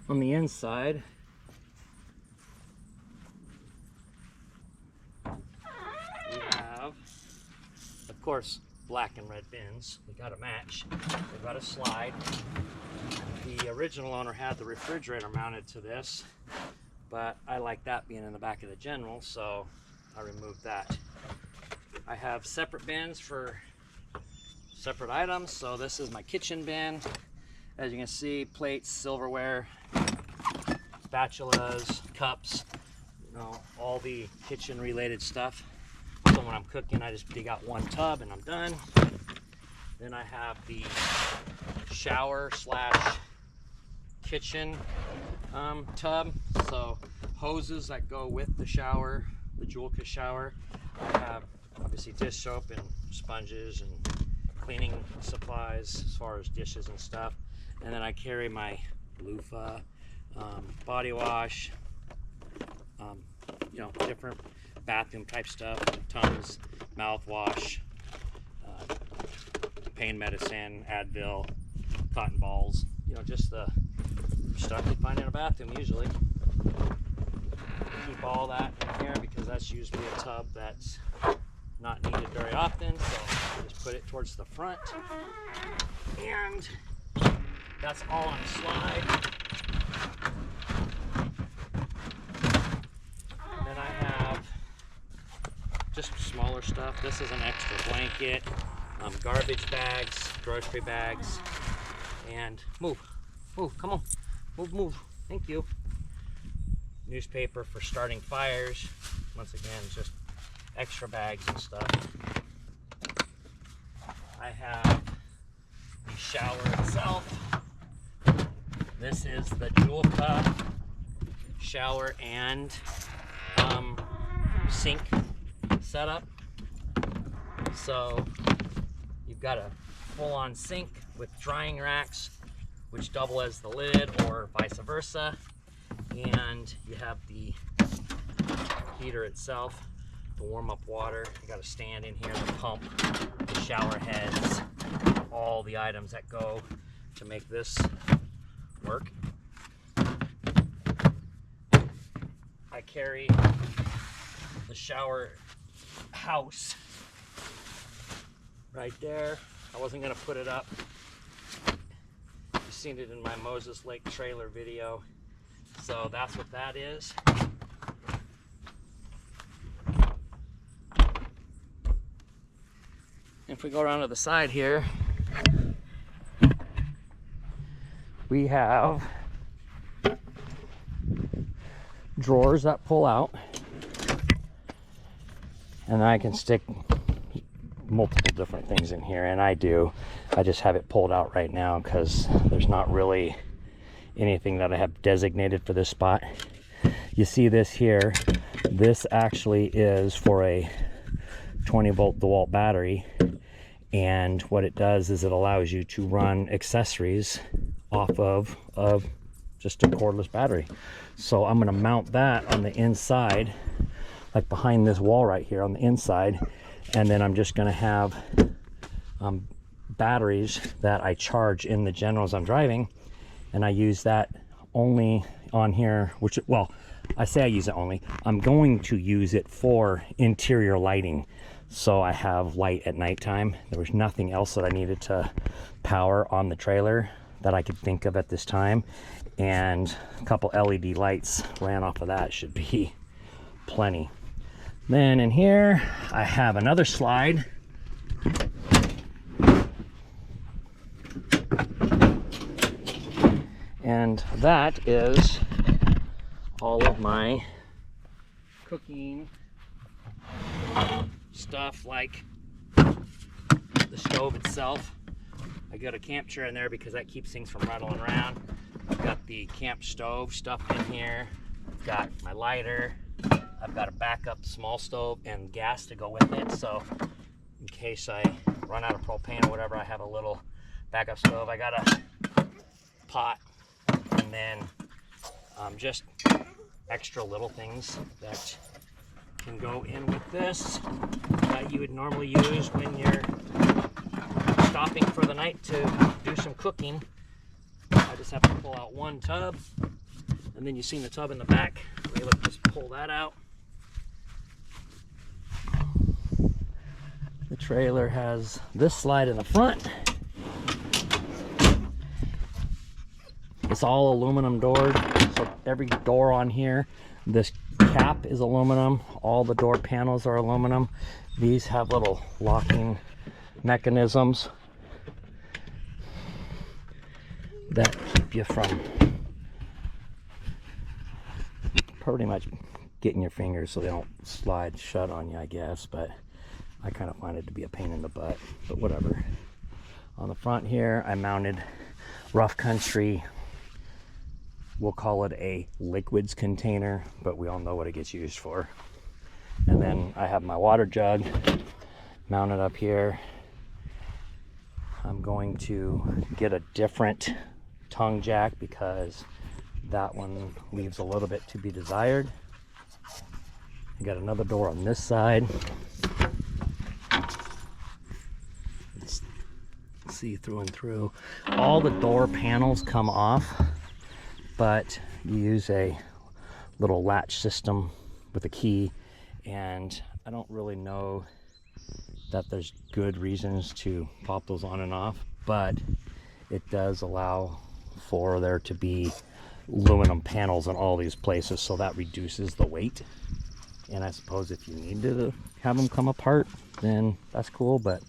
on the inside, we have, of course, black and red bins. We got to match. We've got a slide. The original owner had the refrigerator mounted to this, but I like that being in the back of the General, so I removed that. I have separate bins for separate items. So this is my kitchen bin. As you can see, plates, silverware, spatulas, cups, you know, all the kitchen related stuff. So when I'm cooking, I just dig out one tub and I'm done. Then I have the shower slash kitchen tub. So hoses that go with the shower, the Julka shower. I have obviously dish soap and sponges and cleaning supplies as far as dishes and stuff. And then I carry my loofah, body wash, you know, different bathroom type stuff, Tums, mouthwash, pain medicine, Advil, cotton balls, you know, just the stuff you find in a bathroom usually. Keep all that in here because that's usually a tub that's not needed very often, so I just put it towards the front. And that's all on a slide. And then I have just smaller stuff. This is an extra blanket, garbage bags, grocery bags, and move, come on, move, thank you. Newspaper for starting fires. Once again, just extra bags and stuff. I have the shower itself. This is the Julka shower and sink setup. So you've got a full-on sink with drying racks, which double as the lid or vice versa. And you have the heater itself to warm up water. You got a stand in here, the pump, the shower heads, all the items that go to make this work. I carry the shower house right there. I wasn't gonna put it up. You've seen it in my Moses Lake trailer video. So that's what that is. If we go around to the side here, we have drawers that pull out, and I can stick multiple different things in here, and I just have it pulled out right now because there's not really anything that I have designated for this spot. You see this here, this actually is for a 20-volt DeWalt battery, and what it does is it allows you to run accessories off of just a cordless battery. So I'm going to mount that on the inside, like behind this wall right here on the inside, and then I'm just going to have batteries that I charge in the General as I'm driving, and I use that only on here, which, well, I say I use it only. I'm going to use it for interior lighting. So I have light at nighttime. There was nothing else that I needed to power on the trailer that I could think of at this time. And a couple LED lights ran off of that, should be plenty. Then in here, I have another slide. And that is all of my cooking stuff, like the stove itself. I got a camp chair in there because that keeps things from rattling around. I've got the camp stove stuff in here. I've got my lighter. I've got a backup small stove and gas to go with it. So in case I run out of propane or whatever, I have a little backup stove. I got a pot, and then just extra little things that can go in with this that you would normally use when you're stopping for the night to do some cooking. I just have to pull out one tub, And then you seen the tub in the back. I'm able to just pull that out. The trailer has this slide in the front. It's all aluminum doored, so every door on here, this cap is aluminum. All the door panels are aluminum. These have little locking mechanisms that keep you from pretty much getting your fingers so they don't slide shut on you, I guess, but I kind of find it to be a pain in the butt, but whatever. On the front here, I mounted rough country, we'll call it a liquids container, but we all know what it gets used for. And then I have my water jug mounted up here. I'm going to get a different tongue jack because that one leaves a little bit to be desired. I got another door on this side. It's see through and through. All the door panels come off, but you use a little latch system with a key, and I don't really know that there's good reasons to pop those on and off, but it does allow for there to be aluminum panels in all these places, so that reduces the weight. And I suppose if you need to have them come apart, then that's cool, but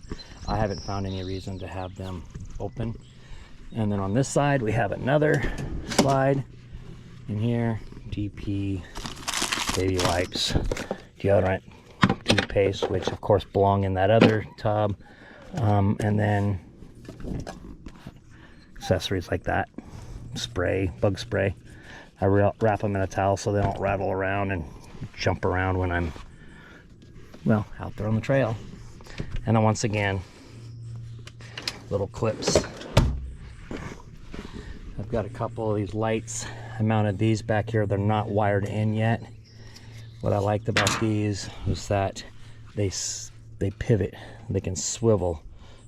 I haven't found any reason to have them open. And then on this side we have another slide in here. DP, baby wipes, deodorant, toothpaste, which of course belong in that other tub, and then accessories like that, spray, bug spray. I wrap them in a towel so they don't rattle around and jump around when I'm, well, out there on the trail. And then once again, little clips. I've got a couple of these lights. I mounted these back here. They're not wired in yet. What I liked about these was that they pivot, they can swivel,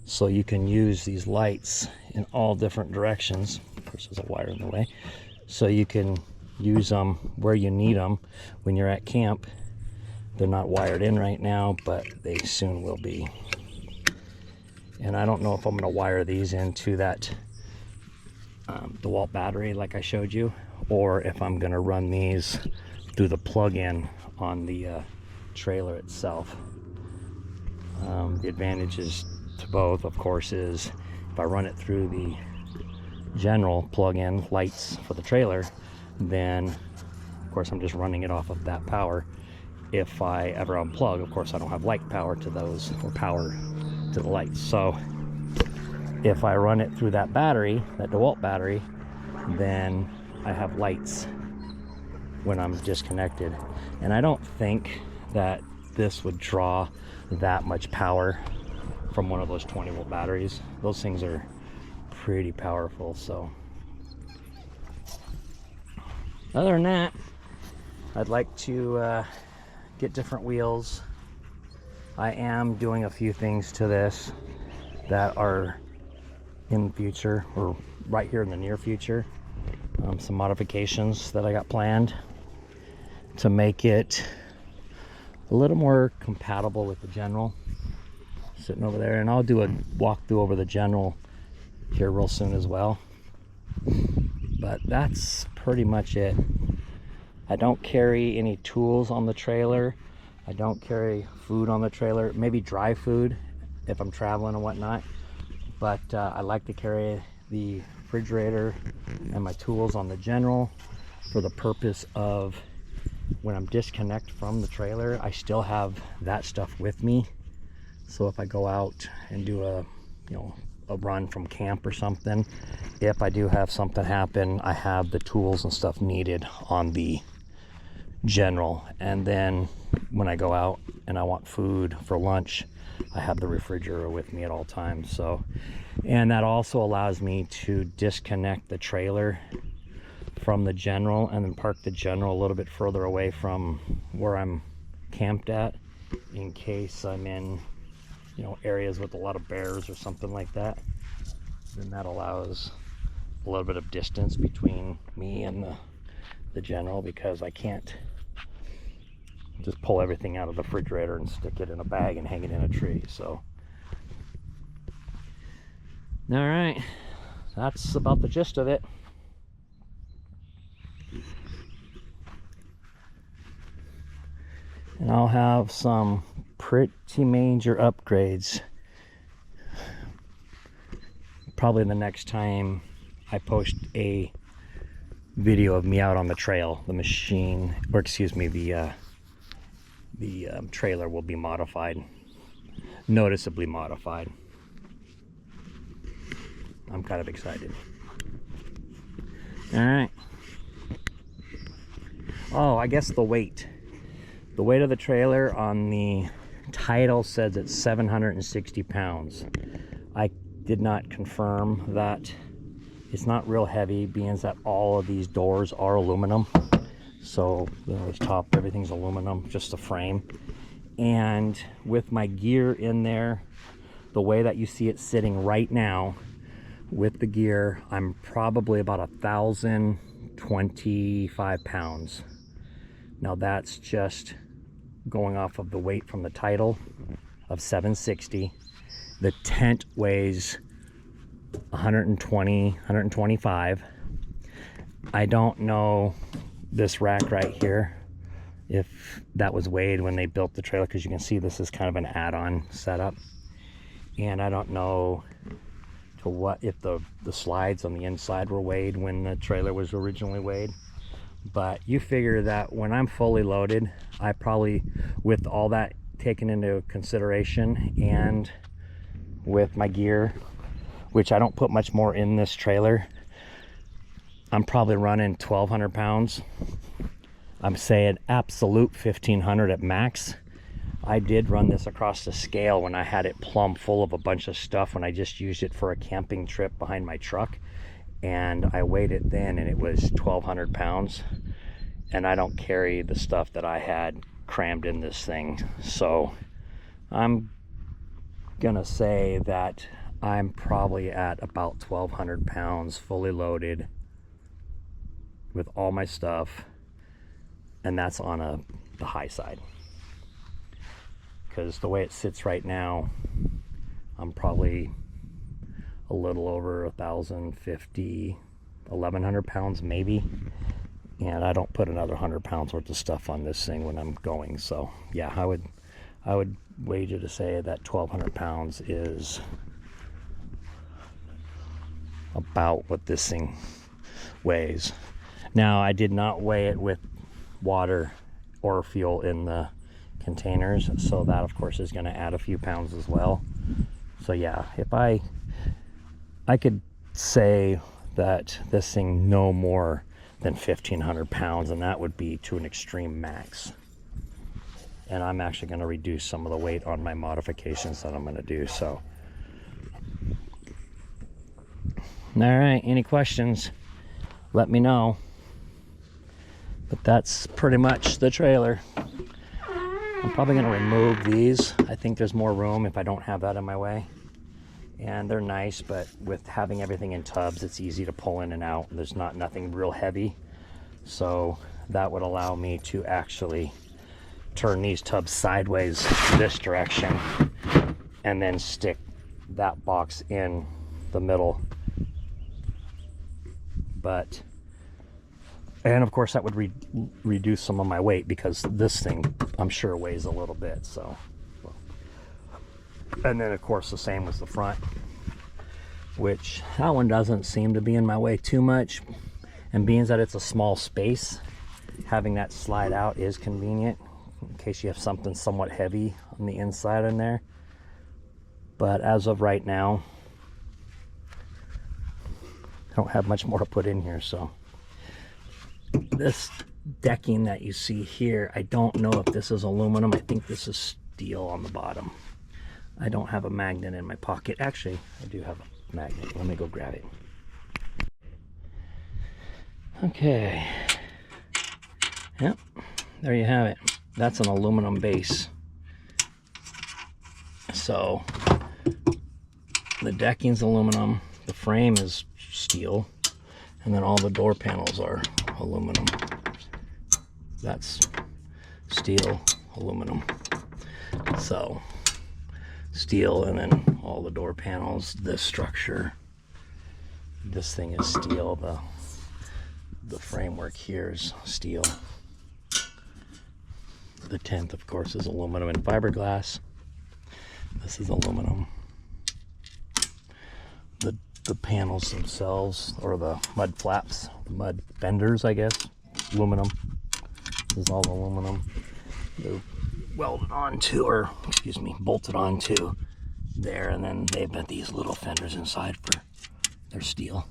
so you can use these lights in all different directions. Of course, there's a wire in the way, so you can use them where you need them when you're at camp. They're not wired in right now, but they soon will be. And I don't know if I'm going to wire these into that DeWalt battery like I showed you, or if I'm going to run these through the plug-in on the trailer itself. The advantages to both, of course, is if I run it through the general plug-in lights for the trailer, then of course I'm just running it off of that power. If I ever unplug, of course I don't have light power to those, or power to the lights. So if I run it through that battery, that DeWalt battery, then I have lights when I'm disconnected. And I don't think that this would draw that much power from one of those 20-volt batteries. Those things are pretty powerful. So other than that, I'd like to get different wheels. I am doing a few things to this that are in the future, or right here in the near future. Some modifications that I got planned to make it a little more compatible with the General. Sitting over there, and I'll do a walkthrough over the General here real soon as well. But that's pretty much it. I don't carry any tools on the trailer. I don't carry food on the trailer, maybe dry food if I'm traveling and whatnot. But I like to carry the refrigerator and my tools on the General for the purpose of when I'm disconnect from the trailer, I still have that stuff with me. So if I go out and do a run from camp or something, if I do have something happen, I have the tools and stuff needed on the General. And then when I go out and I want food for lunch, I have the refrigerator with me at all times. So, and that also allows me to disconnect the trailer from the General and then park the General a little bit further away from where I'm camped at, in case I'm in areas with a lot of bears or something like that. Then that allows a little bit of distance between me and the General, because I can't just pull everything out of the refrigerator and stick it in a bag and hang it in a tree. So, all right, that's about the gist of it. And I'll have some pretty major upgrades probably the next time I post a video of me out on the trail. The machine, or excuse me, the trailer will be modified, noticeably modified. I'm kind of excited. All right. Oh, I guess the weight. The weight of the trailer on the title says it's 760 pounds. I did not confirm that. It's not real heavy, being that all of these doors are aluminum. So the top, everything's aluminum, just the frame. And with my gear in there, the way that you see it sitting right now, with the gear, I'm probably about 1,025 pounds. Now that's just going off of the weight from the title of 760. The tent weighs 120, 125. I don't know this rack right here, if that was weighed when they built the trailer, because you can see this is kind of an add-on setup. And I don't know to what, if the slides on the inside were weighed when the trailer was originally weighed. But you figure that when I'm fully loaded, I probably, with all that taken into consideration and with my gear, which I don't put much more in this trailer, I'm probably running 1,200 pounds. I'm saying absolute 1,500 at max. I did run this across the scale when I had it plumb full of a bunch of stuff, when I just used it for a camping trip behind my truck. And I weighed it then and it was 1,200 pounds. And I don't carry the stuff that I had crammed in this thing. So I'm gonna say that I'm probably at about 1,200 pounds fully loaded with all my stuff. And that's on the high side. Because the way it sits right now, I'm probably a little over 1,050, 1,100 pounds maybe. And I don't put another 100 pounds worth of stuff on this thing when I'm going. So yeah, I would wager to say that 1,200 pounds is about what this thing weighs. Now, I did not weigh it with water or fuel in the containers, so that of course is going to add a few pounds as well. So yeah, if I could say that this thing no more than 1,500 pounds, and that would be to an extreme max. And I'm actually going to reduce some of the weight on my modifications that I'm going to do. So all right, any questions, let me know. But that's pretty much the trailer. I'm probably going to remove these. I think there's more room if I don't have that in my way. And they're nice, but with having everything in tubs, it's easy to pull in and out. There's nothing real heavy. So that would allow me to actually turn these tubs sideways this direction and then stick that box in the middle. But, and of course that would reduce some of my weight, because this thing I'm sure weighs a little bit. So, and then of course the same with the front, which that one doesn't seem to be in my way too much. And being that it's a small space, having that slide out is convenient in case you have something somewhat heavy on the inside in there. But as of right now, I don't have much more to put in here. So this decking that you see here, I don't know if this is aluminum. I think this is steel on the bottom. I don't have a magnet in my pocket. Actually, I do have a magnet. Let me go grab it. Okay. Yep, there you have it. That's an aluminum base. So the decking's aluminum, the frame is steel, and then all the door panels are aluminum. that's steel, aluminum. So steel, and then all the door panels, this structure, this thing is steel, the framework here is steel. The tent, of course, is aluminum and fiberglass. This is aluminum. The panels themselves, or the mud flaps, mud fenders, I guess, aluminum. This is all aluminum. They're welded onto, or excuse me, bolted onto there, and then they've got these little fenders inside for their steel.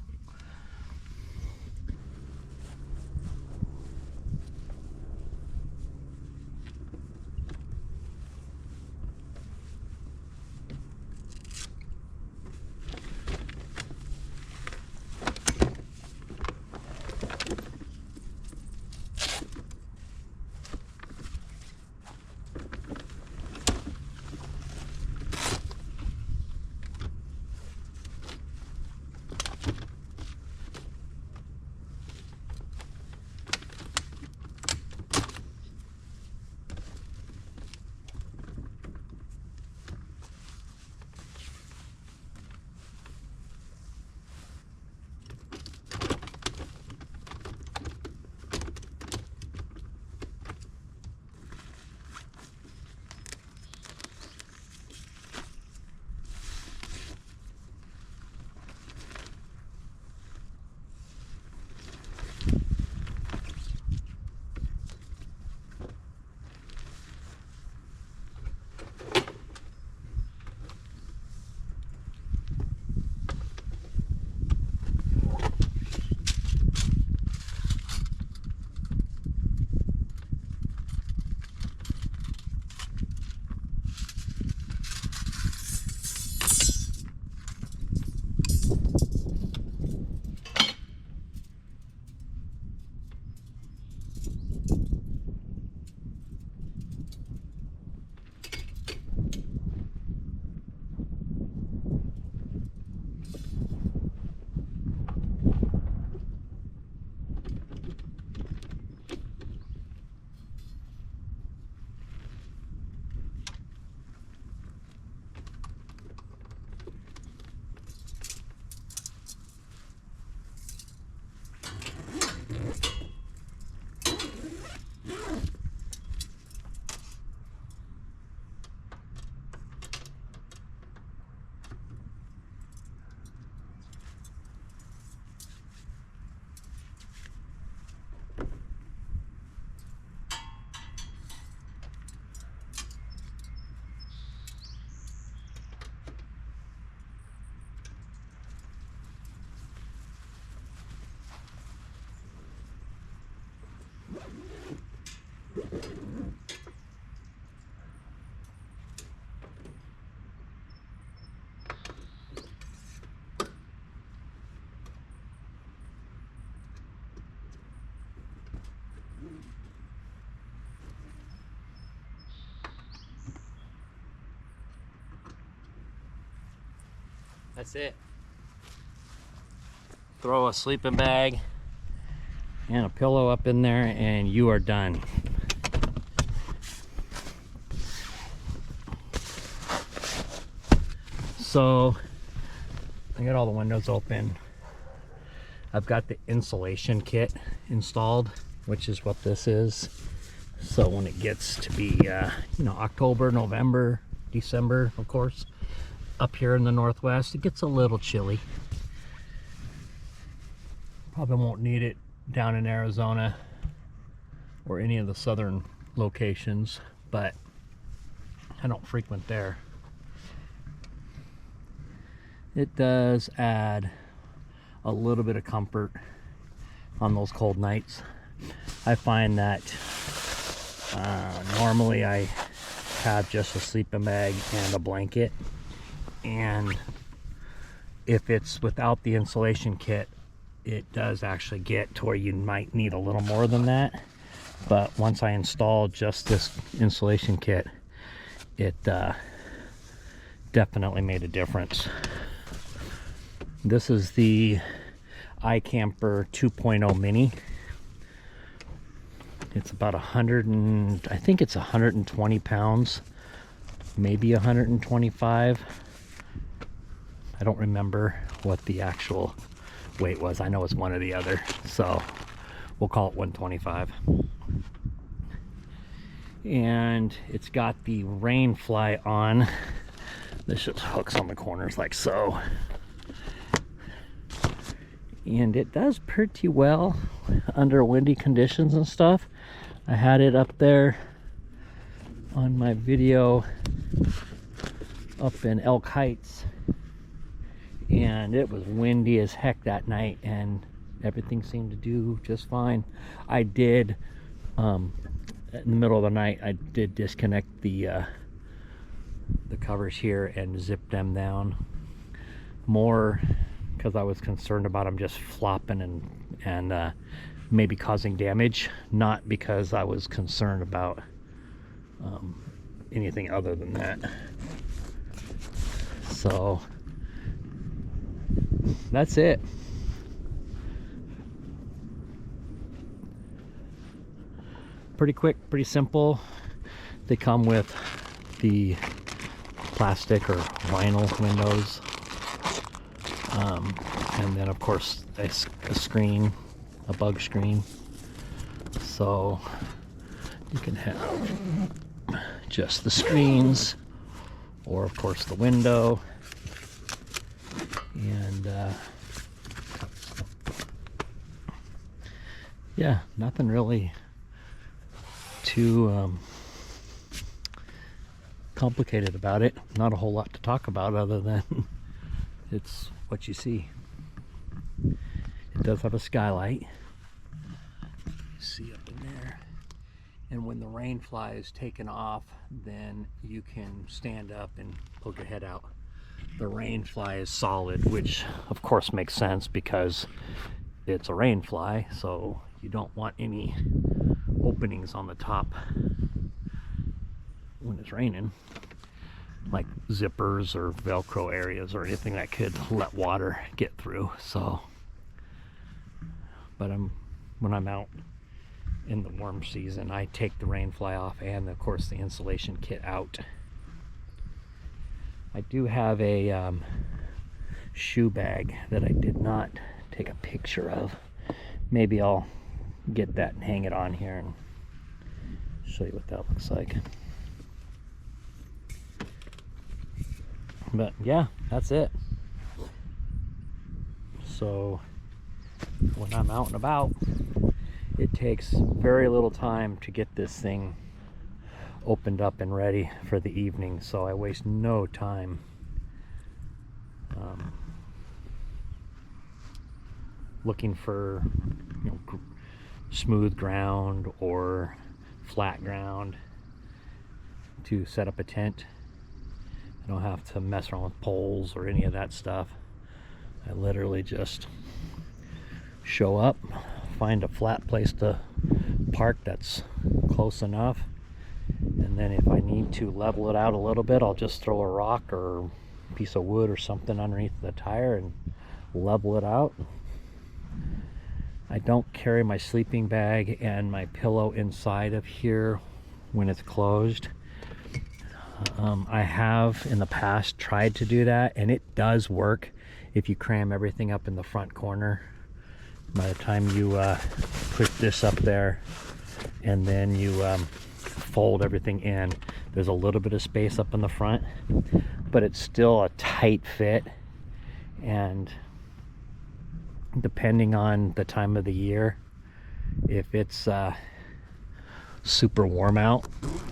That's it. Throw a sleeping bag and a pillow up in there and you are done. So I got all the windows open. I've got the insulation kit installed, which is what this is. So when it gets to be October, November, December, of course, up here in the Northwest, it gets a little chilly. Probably won't need it down in Arizona or any of the southern locations, but I don't frequent there. It does add a little bit of comfort on those cold nights. I find that normally I have just a sleeping bag and a blanket, and if it's without the insulation kit, it does actually get to where you might need a little more than that. But once I installed just this insulation kit, it definitely made a difference. This is the Ikamper 2.0 Mini. It's about 100 and I think it's 120 pounds, maybe 125. I don't remember what the actual weight was. I know it's one or the other, so we'll call it 125. And it's got the rain fly on. This just hooks on the corners like so. And it does pretty well under windy conditions and stuff. I had it up there on my video up in Elk Heights, and it was windy as heck that night, and everything seemed to do just fine. I did in the middle of the night, I did disconnect the covers here and zip them down, more because I was concerned about them just flopping and maybe causing damage, not because I was concerned about anything other than that. So that's it. Pretty quick, pretty simple. They come with the plastic or vinyl windows, and then of course a screen, a bug screen, so you can have just the screens, or of course the window. And yeah, nothing really too complicated about it. Not a whole lot to talk about other than it's what you see. It does have a skylight, you see up in there, and when the rain fly is taken off, then you can stand up and poke your head out. The rain fly is solid, which of course makes sense because it's a rain fly, so you don't want any openings on the top when it's raining, like zippers or Velcro areas or anything that could let water get through. So, but when I'm out in the warm season, I take the rain fly off and of course the insulation kit out. I do have a shoe bag that I did not take a picture of. Maybe I'll get that and hang it on here and show you what that looks like. But yeah, that's it. So when I'm out and about, it takes very little time to get this thing opened up and ready for the evening, so I waste no time looking for, you know, smooth ground or flat ground to set up a tent. I don't have to mess around with poles or any of that stuff. I literally just show up, find a flat place to park that's close enough, and then if I need to level it out a little bit, I'll just throw a rock or a piece of wood or something underneath the tire and level it out. I don't carry my sleeping bag and my pillow inside of here when it's closed. I have in the past tried to do that, and it does work if you cram everything up in the front corner. By the time you put this up there and then you fold everything in, there's a little bit of space up in the front, but it's still a tight fit. And depending on the time of the year, if it's super warm out,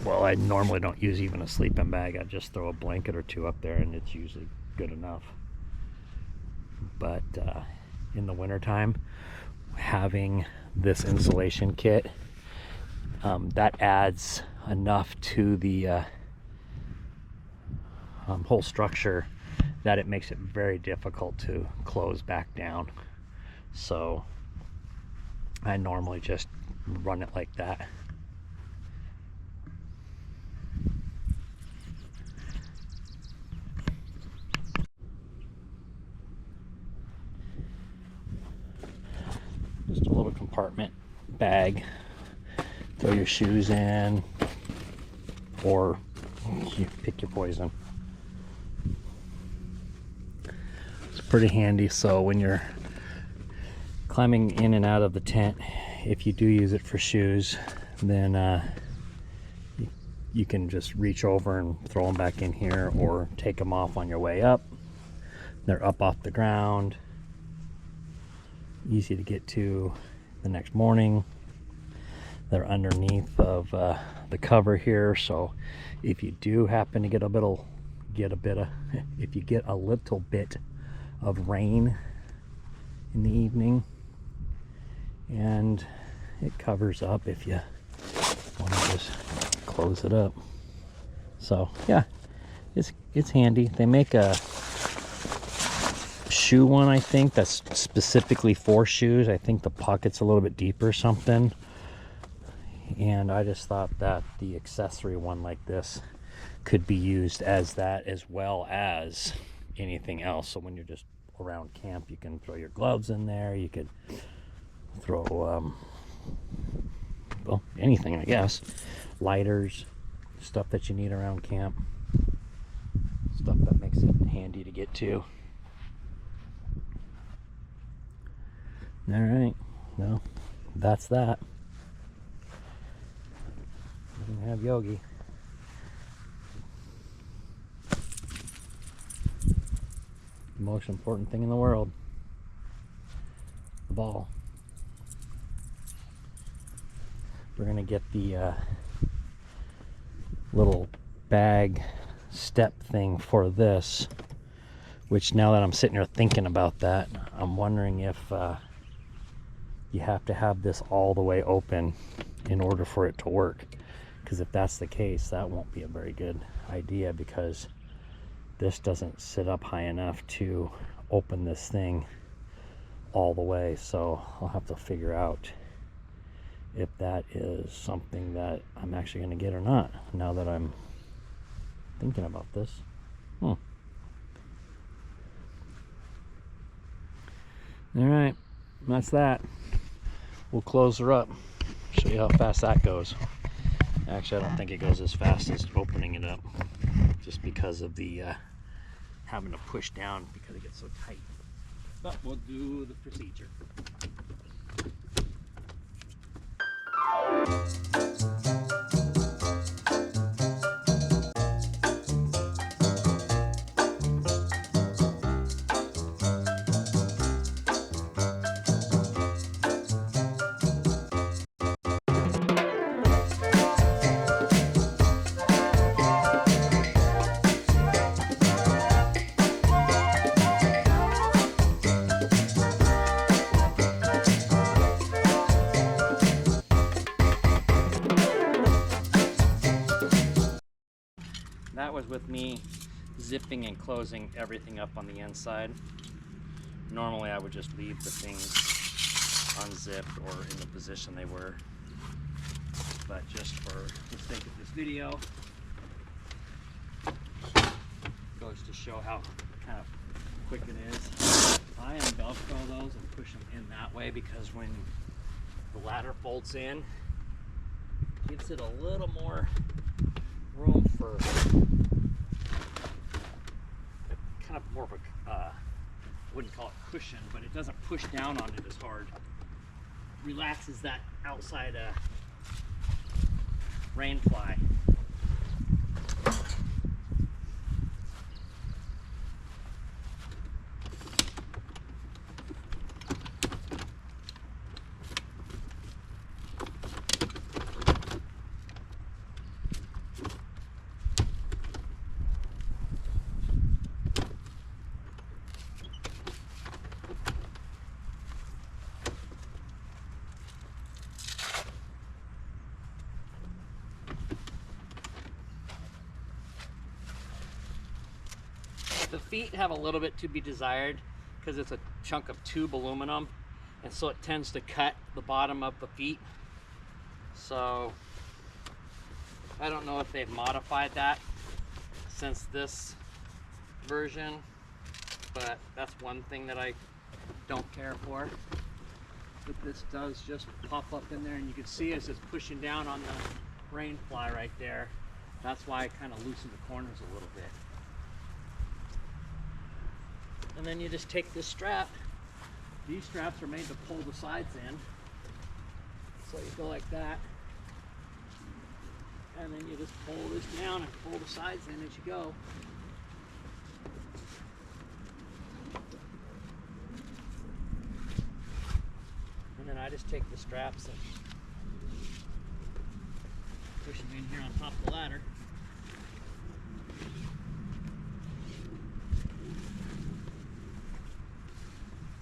well, I normally don't use even a sleeping bag. I just throw a blanket or two up there and it's usually good enough. But in the wintertime, having this insulation kit, that adds enough to the whole structure that it makes it very difficult to close back down. So I normally just run it like that. Just a little compartment bag throw your shoes in, or you pick your poison. It's pretty handy, so when you're climbing in and out of the tent, if you do use it for shoes, then you can just reach over and throw them back in here, or take them off on your way up. They're up off the ground, easy to get to the next morning. They're underneath of the cover here, so if you do happen to get a little bit of rain in the evening, and it covers up if you want to just close it up. So yeah, it's handy. They make a shoe one, I think, that's specifically for shoes. I think the pocket's a little bit deeper or something, and I just thought that the accessory one like this could be used as that, as well as anything else. So when you're just around camp, you can throw your gloves in there, you could throw well, anything, I guess. Lighters, stuff that you need around camp, stuff that makes it handy to get to. All right, well, that's that. We can have Yogi. The most important thing in the world, the ball. We're gonna get the little bag step thing for this, which, now that I'm sitting here thinking about that, I'm wondering if you have to have this all the way open in order for it to work. Because if that's the case, that won't be a very good idea, because this doesn't sit up high enough to open this thing all the way. So I'll have to figure out if that is something that I'm actually going to get or not, now that I'm thinking about this. All right, that's that. We'll close her up, show you how fast that goes. Actually, I don't think it goes as fast as opening it up, just because of the having to push down because it gets so tight. But we'll do the procedure. That was with me zipping and closing everything up on the inside. Normally I would just leave the things unzipped or in the position they were, but just for the sake of this video, goes to show how kind of quick it is. I am Velcro those and push them in that way, because when the ladder folds in, it gives it a little more room for kind of more of a wouldn't call it cushion, but it doesn't push down on it as hard. Relaxes that outside rain fly. The feet have a little bit to be desired because it's a chunk of tube aluminum, and so it tends to cut the bottom of the feet. So I don't know if they've modified that since this version, but that's one thing that I don't care for. but this does just pop up in there, and you can see as it's pushing down on the rain fly right there. That's why I kind of loosen the corners a little bit. And then you just take this strap. These straps are made to pull the sides in. So you go like that. And then you just pull this down and pull the sides in as you go. And then I just take the straps and push them in here on top of the ladder.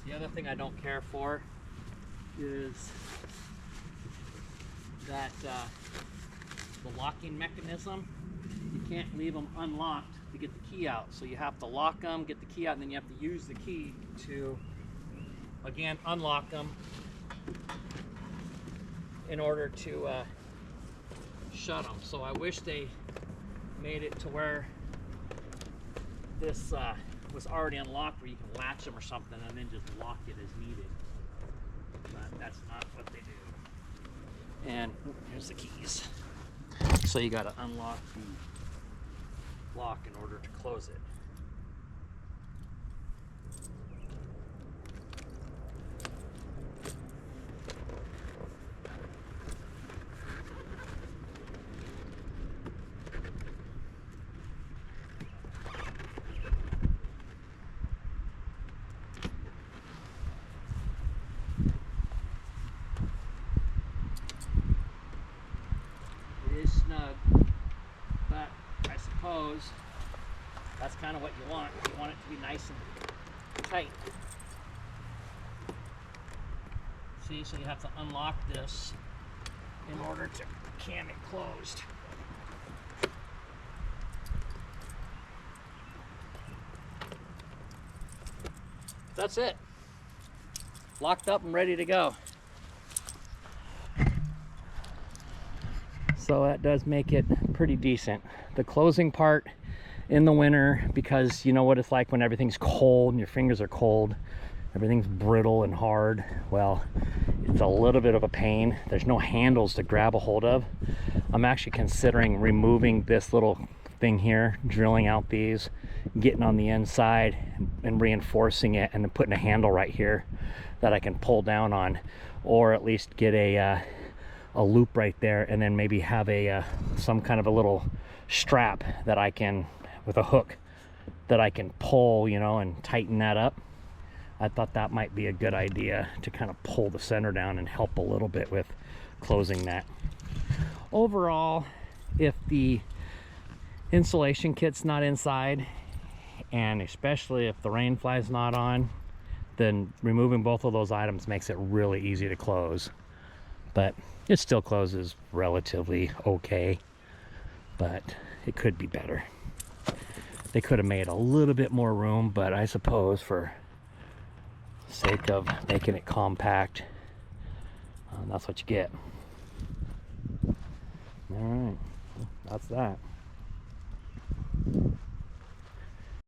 The other thing I don't care for is that the locking mechanism. You can't leave them unlocked to get the key out. So you have to lock them, get the key out, and then you have to use the key to, again, unlock them in order to shut them. So I wish they made it to where this was already unlocked, where you can latch them or something and then just lock it as needed. But that's not what they do. And here's the keys. So you got to unlock the lock in order to close it. Snug, but I suppose that's kind of what you want. You want it to be nice and tight. See, so you have to unlock this in order to cam it closed. That's it. Locked up and ready to go. So that does make it pretty decent. The closing part in the winter, because you know what it's like when everything's cold and your fingers are cold, everything's brittle and hard. Well, it's a little bit of a pain. There's no handles to grab a hold of. I'm actually considering removing this little thing here, drilling out these, getting on the inside and reinforcing it, and then putting a handle right here that I can pull down on, or at least get a loop right there, and then maybe have a some kind of a little strap that I can, with a hook, that I can pull, you know, and tighten that up. I thought that might be a good idea to kind of pull the center down and help a little bit with closing that. Overall, if the insulation kit's not inside, and especially if the rain fly's not on, then removing both of those items makes it really easy to close. But it still closes relatively okay, but it could be better. They could have made a little bit more room, but I suppose for the sake of making it compact, that's what you get. All right, that's that.